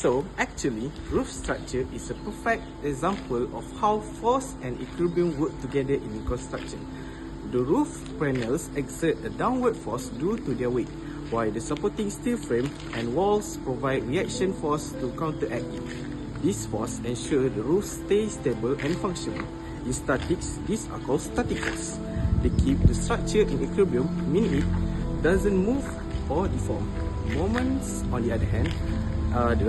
So actually, roof structure is a perfect example of how force and equilibrium work together in construction. The roof panels exert a downward force due to their weight, while the supporting steel frame and walls provide reaction force to counteract it. This force ensures the roof stays stable and functional. In statics, these are called static forces. They keep the structure in equilibrium, meaning it doesn't move or deform. Moments, on the other hand, the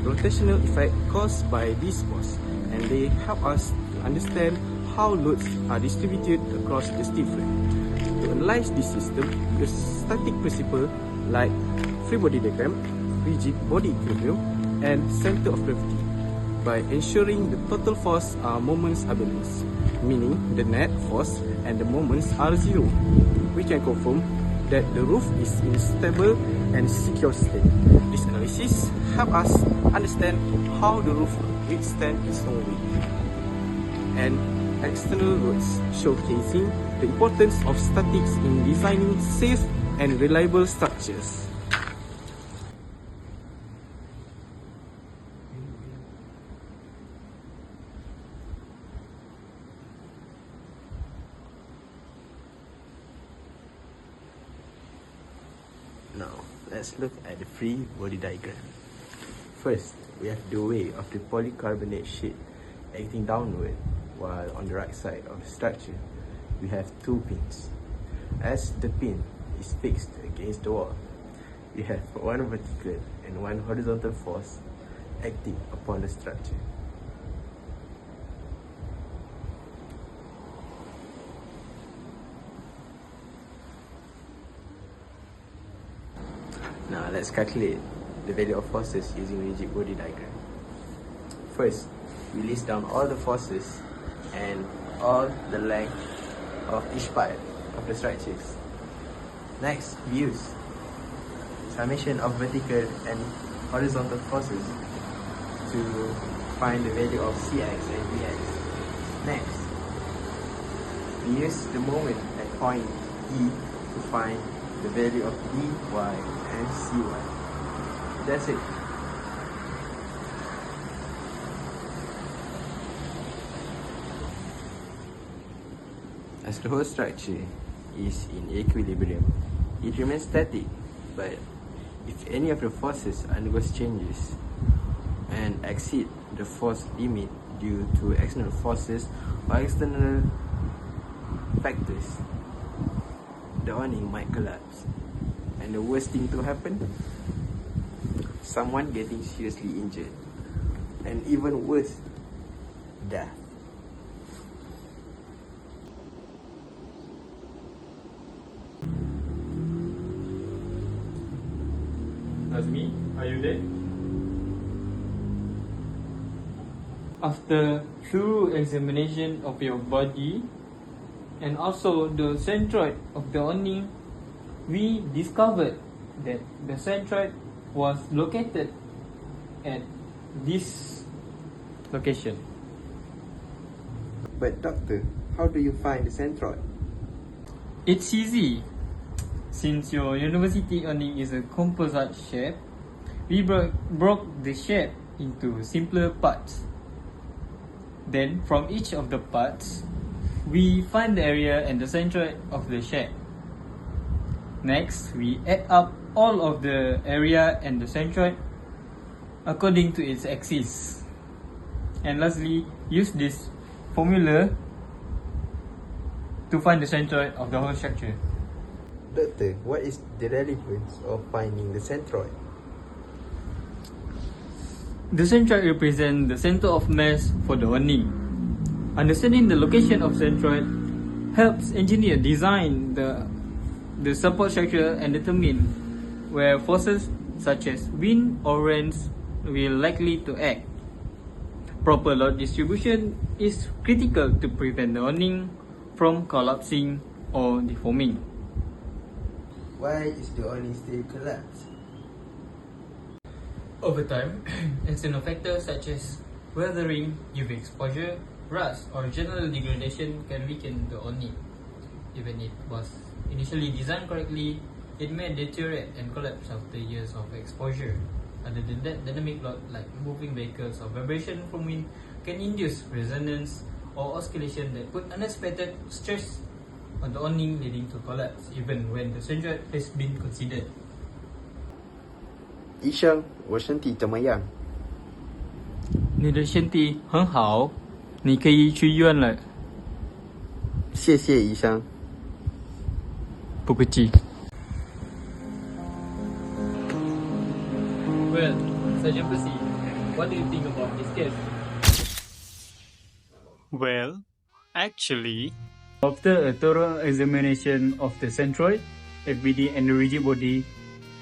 rotational effect caused by this force, and they help us to understand how loads are distributed across the steel frame. To analyze this system, we use static principles like free body diagram, rigid body equilibrium, and center of gravity. By ensuring the total force moments are balanced, meaning the net force and the moments are zero, we can confirm that the roof is in stable and secure state. This analysis helps us understand how the roof withstands its own weight. And external loads, showcasing the importance of statics in designing safe and reliable structures. Now, let's look at the free body diagram. First, we have the way of the polycarbonate sheet acting downward, while on the right side of the structure, we have two pins. As the pin is fixed against the wall, we have one vertical and one horizontal force acting upon the structure. Now let's calculate the value of forces using rigid body diagram. First, we list down all the forces and all the length of each part of the structures. Next, we use summation of vertical and horizontal forces to find the value of Cx and Vx. Next, we use the moment at point E to find the value of Dy and Cy. That's it. As the whole structure is in equilibrium, it remains static, but if any of the forces undergoes changes and exceed the force limit due to external forces or external factors, the awning might collapse. And the worst thing to happen, someone getting seriously injured, and even worse, death. Nazmi, are you there? After thorough examination of your body and also the centroid of the awning, we discovered that the centroid was located at this location. But doctor, how do you find the centroid? It's easy. Since your university awning is a composite shape, we broke the shape into simpler parts. Then from each of the parts, we find the area and the centroid of the shape. Next, we add up all of the area and the centroid according to its axis. And lastly, use this formula to find the centroid of the whole structure. Doctor, what is the relevance of finding the centroid? The centroid represents the center of mass for the awning. Understanding the location of centroid helps engineer design the support structure and determine where forces such as wind or rains will likely to act. Proper load distribution is critical to prevent the awning from collapsing or deforming. Why is the awning still collapsed? Over time, external factors such as weathering, UV exposure, rust, or general degradation can weaken the awning. Even if it was initially designed correctly, it may deteriorate and collapse after years of exposure. Other than that, dynamic load like moving vehicles or vibration from wind can induce resonance or oscillation that put unexpected stress on the awning, leading to collapse even when the safeguard has been considered. 医生，我身体怎么样？你的身体很好，你可以去医院了。谢谢医生。不客气。Well, Sergeant Percy, what do you think about this case? Well, actually, After a thorough examination of the centroid, FBD, and the rigid body,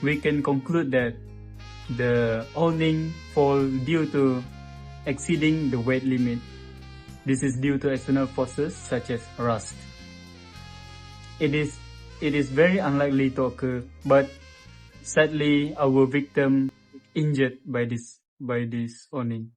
we can conclude that the awning fall due to exceeding the weight limit. This is due to external forces such as rust. It is very unlikely to occur, but sadly our victim injured by this awning.